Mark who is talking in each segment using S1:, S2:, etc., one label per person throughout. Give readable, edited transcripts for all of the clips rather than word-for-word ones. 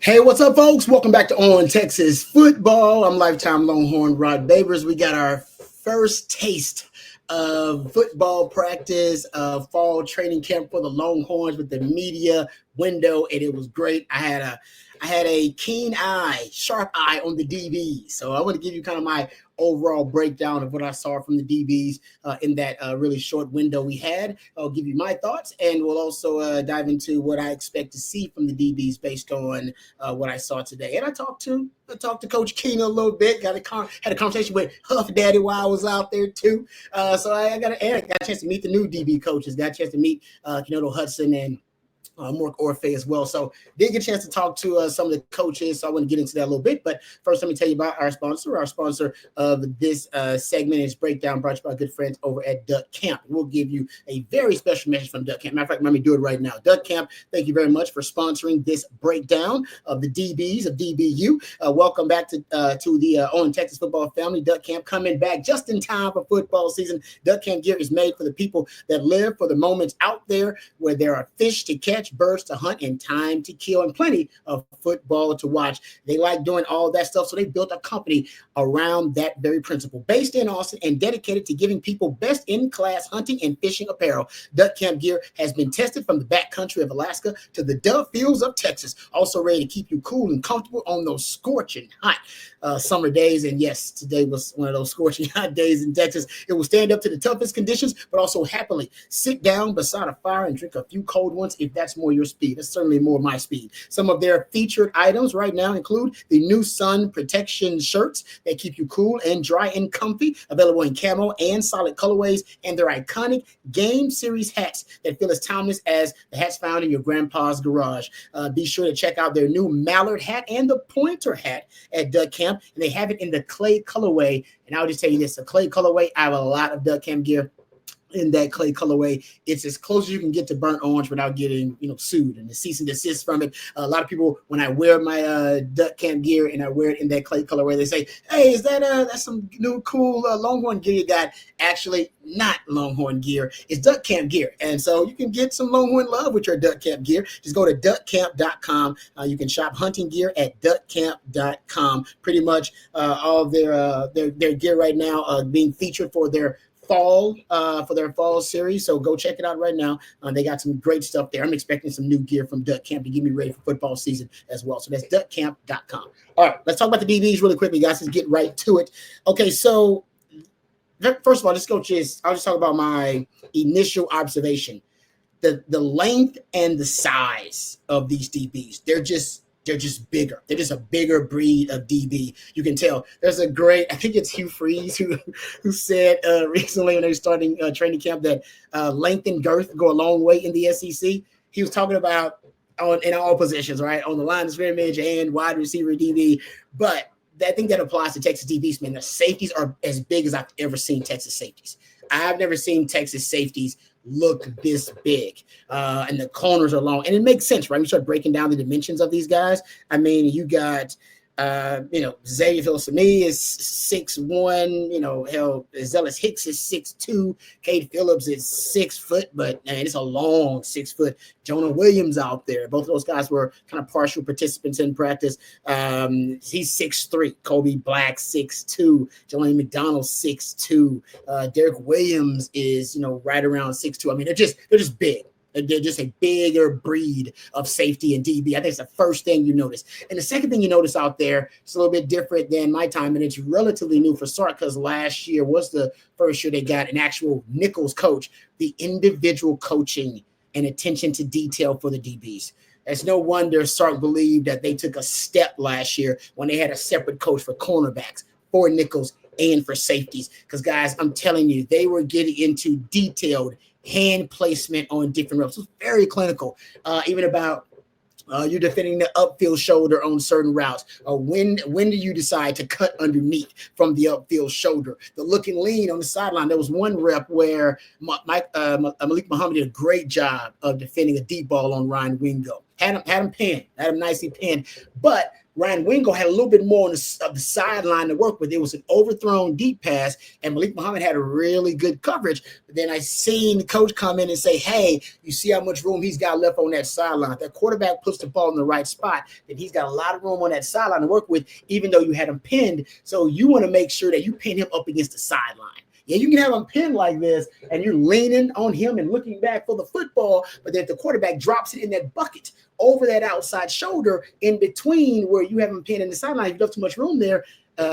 S1: Hey, what's up, folks? Welcome back to On Texas Football. I'm lifetime Longhorn Rod Babers. We got our first taste of football practice, fall training camp for the Longhorns with the media window, and it was great. I had a keen eye, sharp eye on the DBs. So I want to give you kind of my overall breakdown of what I saw from the DBs in that really short window we had. I'll give you my thoughts, and we'll also dive into what I expect to see from the DBs based on what I saw today. And I talked to Coach Keener a little bit. Had a conversation with Huff Daddy while I was out there too. So I got a chance to meet the new DB coaches. Got a chance to meet Kenoto Hudson and Mark Orfe as well. So did get a chance to talk to some of the coaches. So I want to get into that a little bit. But first, let me tell you about our sponsor. Our sponsor of this segment is Breakdown, brought to you by our good friends over at Duck Camp. We'll give you a very special message from Duck Camp. Matter of fact, let me do it right now. Duck Camp, thank you very much for sponsoring this breakdown of the DBs of DBU. Welcome back to the On Texas Football family. Duck Camp coming back just in time for football season. Duck Camp gear is made for the people that live for the moments out there where there are fish to catch, birds to hunt, and time to kill, and plenty of football to watch. They like doing all that stuff, so they built a company around that very principle, based in Austin and dedicated to giving people best-in-class hunting and fishing apparel. Duck Camp gear has been tested from the backcountry of Alaska to the dove fields of Texas, also ready to keep you cool and comfortable on those scorching hot summer days. And yes, today was one of those scorching hot days in Texas. It will stand up to the toughest conditions, but also happily sit down beside a fire and drink a few cold ones if that's more your speed. That's certainly more my speed. Some of their featured items right now include the new sun protection shirts that keep you cool and dry and comfy, available in camo and solid colorways, and their iconic game series hats that feel as timeless as the hats found in your grandpa's garage. Be sure to check out their new mallard hat and the pointer hat at Duck Camp, and they have it in the clay colorway. And I'll just tell you this, the clay colorway, I have a lot of Duck Camp gear in that clay colorway. It's as close as you can get to burnt orange without getting, sued and the cease and desist from it. A lot of people, when I wear my Duck Camp gear and I wear it in that clay colorway, they say, "Hey, is that's some new cool Longhorn gear you got?" Actually, not Longhorn gear. It's Duck Camp gear, and so you can get some Longhorn love with your Duck Camp gear. Just go to duckcamp.com. You can shop hunting gear at duckcamp.com. Pretty much all of their gear right now being featured for their fall series. So go check it out right now. They got some great stuff there. I'm expecting some new gear from Duck Camp to get me ready for football season as well. So that's duckcamp.com. All right, let's talk about the DBs really quickly, guys. Let's get right to it. Okay, so first of all, I'll just talk about my initial observation. The length and the size of these DBs, they're just bigger. They're just a bigger breed of DB. You can tell. There's a great, I think it's Hugh Freeze who said recently when they were starting training camp that length and girth go a long way in the SEC. He was talking about in all positions, right? On the line of scrimmage and wide receiver DB. But I think that applies to Texas DBs, man. The safeties are as big as I've ever seen Texas safeties. I've never seen Texas safeties look this big, and the corners are long, and it makes sense, right? We start breaking down the dimensions of these guys. I mean, you got Xavier Phillips-Sami is 6'1", hell, Zealous Hicks is 6'2", Cade Phillips is 6 foot, but man, it's a long 6 foot. Jonah Williams out there. Both of those guys were kind of partial participants in practice. He's 6'3". Kobe Black 6'2". Jelani McDonald 6'2". Derek Williams is right around 6'2". I mean, they're just big. They're just a bigger breed of safety and DB. I think it's the first thing you notice. And the second thing you notice out there, it's a little bit different than my time, and it's relatively new for Sark because last year was the first year they got an actual Nichols coach, the individual coaching and attention to detail for the DBs. It's no wonder Sark believed that they took a step last year when they had a separate coach for cornerbacks, for Nichols, and for safeties. Because, guys, I'm telling you, they were getting into detailed hand placement on different reps. It was very clinical, even about you're defending the upfield shoulder on certain routes. When do you decide to cut underneath from the upfield shoulder? The looking lean on the sideline. There was one rep where Malik Muhammad did a great job of defending a deep ball on Ryan Wingo. Had him pinned, had him nicely pinned. But Ryan Wingo had a little bit more on of the sideline to work with. It was an overthrown deep pass, and Malik Muhammad had a really good coverage. But then I seen the coach come in and say, hey, you see how much room he's got left on that sideline. If that quarterback puts the ball in the right spot, then he's got a lot of room on that sideline to work with, even though you had him pinned. So you want to make sure that you pin him up against the sideline. Yeah, you can have him pinned like this, and you're leaning on him and looking back for the football, but then if the quarterback drops it in that bucket over that outside shoulder in between where you have him pinned in the sideline, you left too much room there,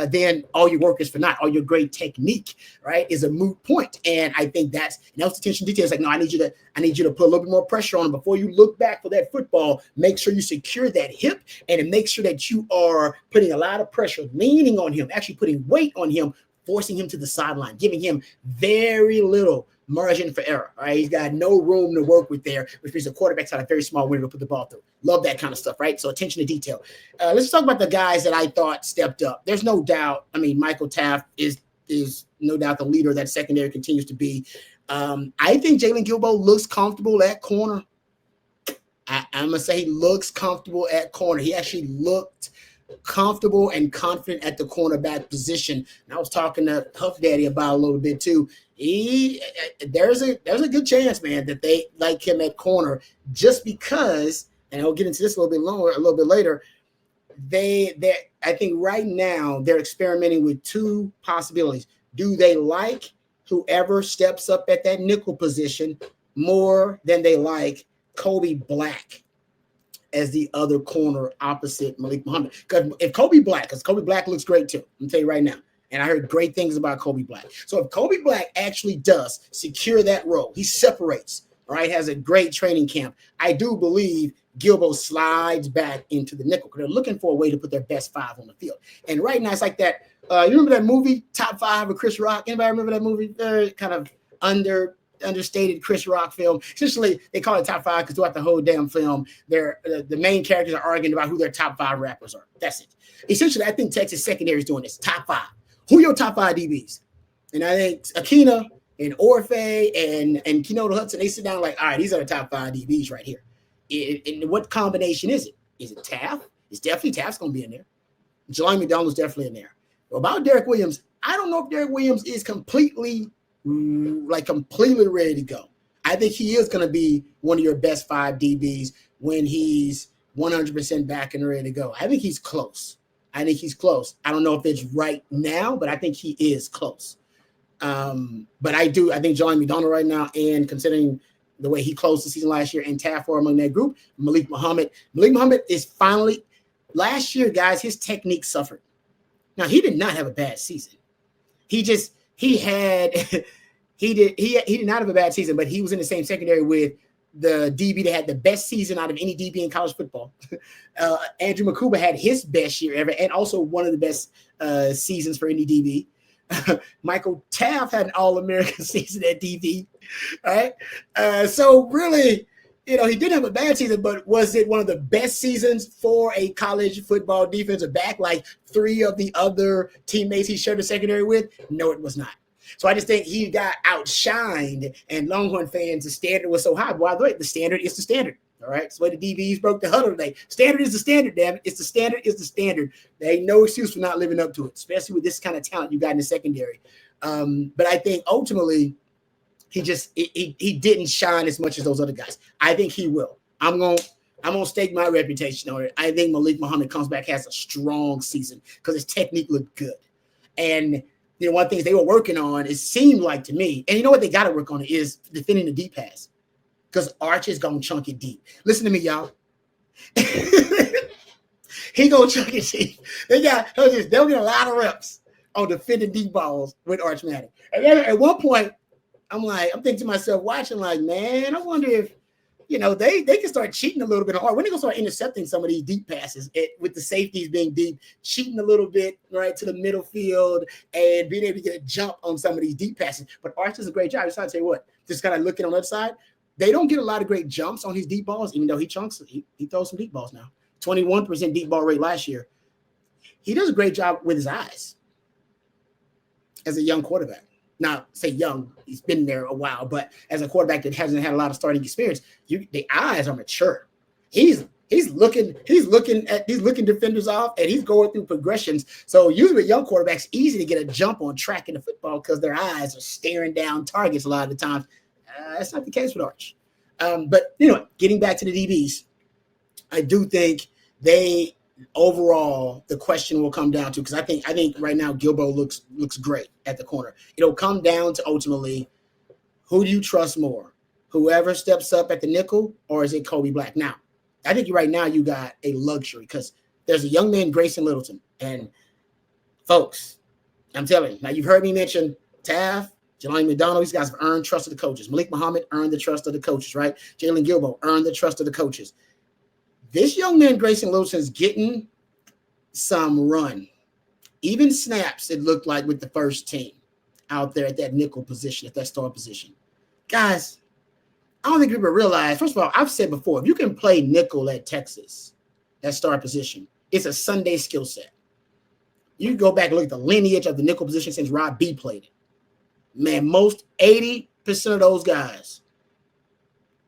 S1: then all your work is for naught. All your great technique, right, is a moot point. And I think that's attention to detail. It's like, no, I need you to put a little bit more pressure on him before you look back for that football. Make sure you secure that hip and make sure that you are putting a lot of pressure, leaning on him, actually putting weight on him, forcing him to the sideline, giving him very little margin for error. All right, he's got no room to work with there, which means the quarterback's got a very small window to put the ball through. Love that kind of stuff, right? So attention to detail. Let's talk about the guys that I thought stepped up. There's no doubt. I mean, Michael Taft is no doubt the leader that secondary continues to be. I think Jalen Gilbo looks comfortable at corner. I'm gonna say he looks comfortable at corner. He actually looked comfortable and confident at the cornerback position. And I was talking to Huff Daddy about a little bit too. There's a good chance, man, that they like him at corner just because, and I'll get into this a little bit later. I think right now they're experimenting with two possibilities. Do they like whoever steps up at that nickel position more than they like Kobe Black as the other corner opposite Malik Muhammad? Because Kobe Black looks great too. I'm tell you right now. And I heard great things about Kobe Black. So if Kobe Black actually does secure that role, he separates, right, has a great training camp, I do believe Gilbo slides back into the nickel because they're looking for a way to put their best five on the field. And right now it's like that. You remember that movie, Top 5 with Chris Rock? Anybody remember that movie? Very kind of understated Chris Rock film. Essentially, they call it Top 5 because throughout the whole damn film, the main characters are arguing about who their top 5 rappers are. That's it. Essentially, I think Texas secondary is doing this. Top 5. Who are your top 5 DBs? And I think Akina and Orfe and Keno Hudson, they sit down like, all right, these are the top 5 DBs right here. And what combination is it? Is it Taft? It's definitely Taft's going to be in there. Jelani McDonald's definitely in there. About Derek Williams, I don't know if Derek Williams is completely ready to go. I think he is going to be one of your best 5 DBs when he's 100% back and ready to go. I think he's close. I don't know if it's right now, but I think he is close. But I think Jelani McDonald right now, and considering the way he closed the season last year and Taft were among that group, Malik Muhammad is finally, last year, guys, his technique suffered. Now, he did not have a bad season. He did not have a bad season, but he was in the same secondary with the DB that had the best season out of any DB in college football. Andrew Makuba had his best year ever and also one of the best seasons for any DB. Michael Taft had an All-American season at DB. Right? So really, he didn't have a bad season, but was it one of the best seasons for a college football defensive back like 3 of the other teammates he shared the secondary with? No, it was not. So I just think he got outshined, and Longhorn fans, the standard was so high. By the way, the standard is the standard. All right. So the DBs broke the huddle today. Standard is the standard, damn it. It's the standard is the standard. There ain't no excuse for not living up to it, especially with this kind of talent you got in the secondary. But I think ultimately he didn't shine as much as those other guys. I think he will. I'm gonna stake my reputation on it. I think Malik Muhammad comes back, has a strong season because his technique looked good. And one of the things they were working on, it seemed like to me, and you know what they got to work on it is defending the deep pass. Because Arch is going to chunk it deep. Listen to me, y'all. He going to chunk it deep. They'll get a lot of reps on defending deep balls with Arch Manning. And then at one point, I'm thinking to myself, watching like, man, I wonder if, they can start cheating a little bit hard. When they going to start intercepting some of these deep passes with the safeties being deep, cheating a little bit, right, to the middle field and being able to get a jump on some of these deep passes. But Arch does a great job. I just want to tell you what, just kind of looking on the other side, they don't get a lot of great jumps on his deep balls, even though he chunks. He throws some deep balls now. 21% deep ball rate last year. He does a great job with his eyes as a young quarterback. Now, say young, he's been there a while, but as a quarterback that hasn't had a lot of starting experience, the eyes are mature. He's He's looking defenders off, and he's going through progressions. So usually with young quarterbacks, easy to get a jump on track in the football because their eyes are staring down targets a lot of the times. That's not the case with Arch. But getting back to the DBs, I do think overall the question will come down to, because I think right now Gilbo looks great at the corner. It'll come down to ultimately, who do you trust more? Whoever steps up at the nickel, or is it Kobe Black? Now, I think right now you got a luxury because there's a young man, Grayson Littleton. And folks, I'm telling you, now you've heard me mention Taft, Jelani McDonald. These guys have earned trust of the coaches. Malik Muhammad earned the trust of the coaches, right? Jalen Gilbo earned the trust of the coaches. This young man, Grayson Littleton, is getting some run. Even snaps, it looked like, with the first team out there at that nickel position, at that star position. Guys, I don't think people realize, first of all, I've said before, if you can play nickel at Texas, that star position, it's a Sunday skill set. You go back and look at the lineage of the nickel position since Rob B played it. Man, most 80% of those guys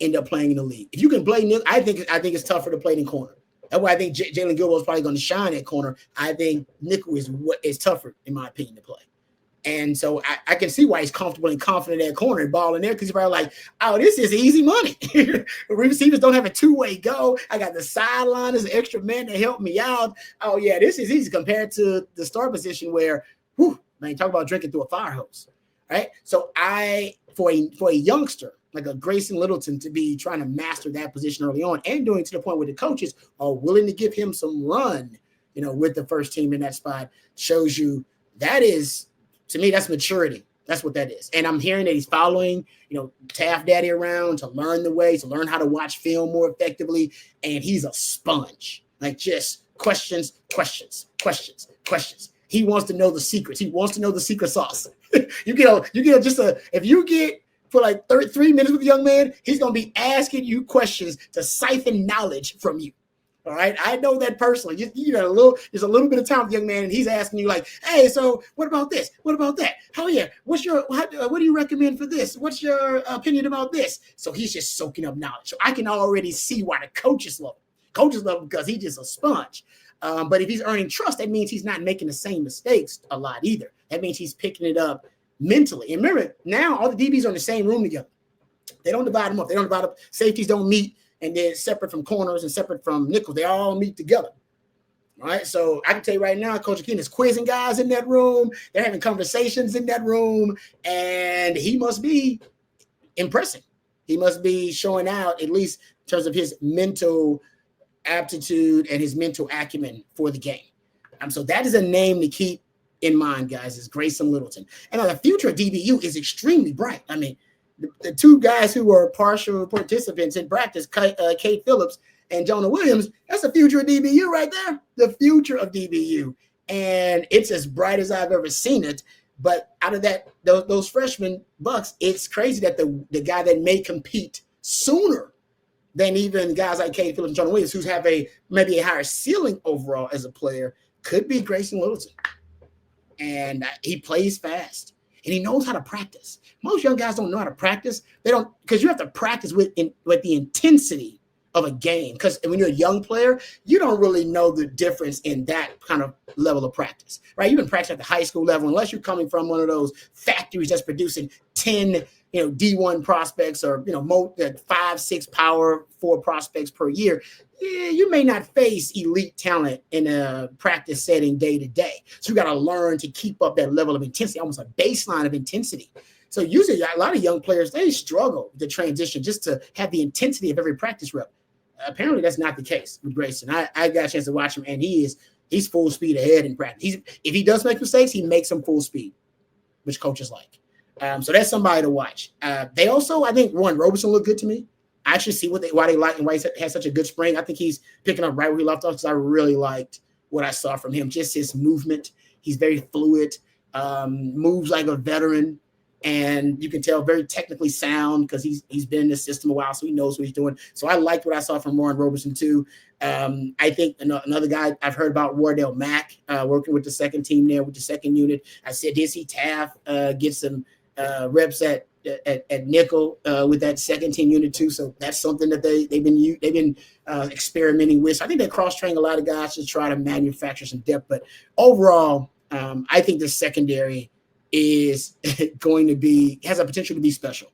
S1: end up playing in the league. If you can play nickel, I think it's tougher to play in corner. That's why I think Jalen Gilbo is probably going to shine at corner. I think nickel is tougher, in my opinion, to play. And so I can see why he's comfortable and confident at corner and balling there, because he's probably like, oh, this is easy money. Receivers don't have a two-way go. I got the sideline as an extra man to help me out. Oh, yeah, this is easy compared to the star position where, man, talk about drinking through a fire hose, right? So for a youngster like a Grayson Littleton to be trying to master that position early on and doing to the point where the coaches are willing to give him some run, with the first team in that spot, shows you that is, to me, that's maturity. That's what that is. And I'm hearing that he's following, Taft Daddy around to learn the ways, to learn how to watch film more effectively. And he's a sponge, like just questions. He wants to know the secrets. He wants to know the secret sauce. If you get for like 3 minutes with a young man, he's going to be asking you questions to siphon knowledge from you. All right. I know that personally. There's a little bit of time with the young man, and he's asking you like, hey, so what about this? What about that? Oh yeah. What do you recommend for this? What's your opinion about this? So he's just soaking up knowledge. So I can already see why the coaches love him. Coaches love him because he's just a sponge. But if he's earning trust, that means he's not making the same mistakes a lot either. That means he's picking it up mentally. And remember, now all the DBs are in the same room together. They don't divide them up. They don't divide up. Safeties don't meet, and they're separate from corners and separate from nickels. They all meet together. All right. So I can tell you right now, Coach Akeem is quizzing guys in that room. They're having conversations in that room, and he must be impressing. He must be showing out, at least in terms of his mental aptitude and his mental acumen for the game. So that is a name to keep in mind, guys, is Grayson Littleton. And the future of DBU is extremely bright. I mean, the two guys who were partial participants in practice, Kate Phillips and Jonah Williams, that's the future of DBU right there, the future of DBU. And it's as bright as I've ever seen it. But out of that, those freshman bucks, it's crazy that the guy that may compete sooner than even guys like Kate Phillips and Jonah Williams, who's have maybe a higher ceiling overall as a player, could be Grayson Littleton. And he plays fast, and he knows how to practice. Most young guys don't know how to practice. They don't, because you have to practice with the intensity of a game. Because when you're a young player, you don't really know the difference in that kind of level of practice, right? You've been practicing at the high school level, unless you're coming from one of those factories that's producing 10, D1 prospects or, 5, 6 power 4 prospects per year. Yeah, you may not face elite talent in a practice setting day to day. So you got to learn to keep up that level of intensity, almost a baseline of intensity. So usually a lot of young players, they struggle to transition just to have the intensity of every practice rep. Apparently that's not the case with Grayson. I got a chance to watch him, and he's full speed ahead in practice. If he does make mistakes, he makes them full speed, which coaches like. So that's somebody to watch. They also, I think, Warren Roberson looked good to me. I actually see why they like and why he has such a good spring. I think he's picking up right where he left off, because I really liked what I saw from him. Just his movement. He's very fluid, moves like a veteran, and you can tell very technically sound because he's been in the system a while, so he knows what he's doing. So I liked what I saw from Warren Roberson too. I think another guy I've heard about, Wardell Mack, working with the second team there with the second unit. I said, did see Taft get some reps at at nickel with that second team unit too. So that's something that they've been experimenting with. So I think they cross train a lot of guys to try to manufacture some depth. But overall, I think the secondary is going to has a potential to be special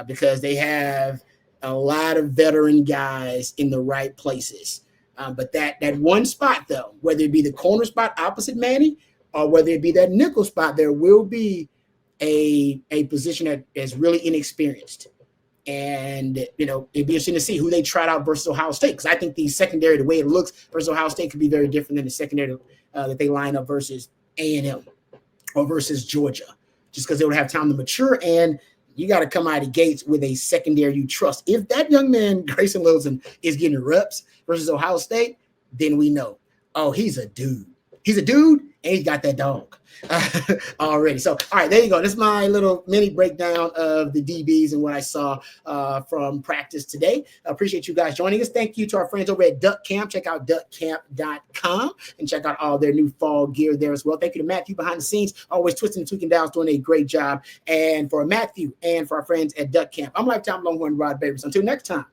S1: because they have a lot of veteran guys in the right places. But that one spot though, whether it be the corner spot opposite Manny or whether it be that nickel spot, there will be a position that is really inexperienced. And, it'd be interesting to see who they tried out versus Ohio State. Because I think the secondary, the way it looks versus Ohio State could be very different than the secondary that they line up versus A&M or versus Georgia. Just because they would have time to mature. And you got to come out of the gates with a secondary you trust. If that young man, Grayson Littleton, is getting reps versus Ohio State, then we know, oh, he's a dude. He's a dude, and he's got that dog already. So, all right, there you go. This is my little mini breakdown of the DBs and what I saw from practice today. I appreciate you guys joining us. Thank you to our friends over at Duck Camp. Check out duckcamp.com and check out all their new fall gear there as well. Thank you to Matthew behind the scenes, always twisting and tweaking dials, doing a great job. And for Matthew and for our friends at Duck Camp, I'm Lifetime Longhorn Rod Babers. Until next time.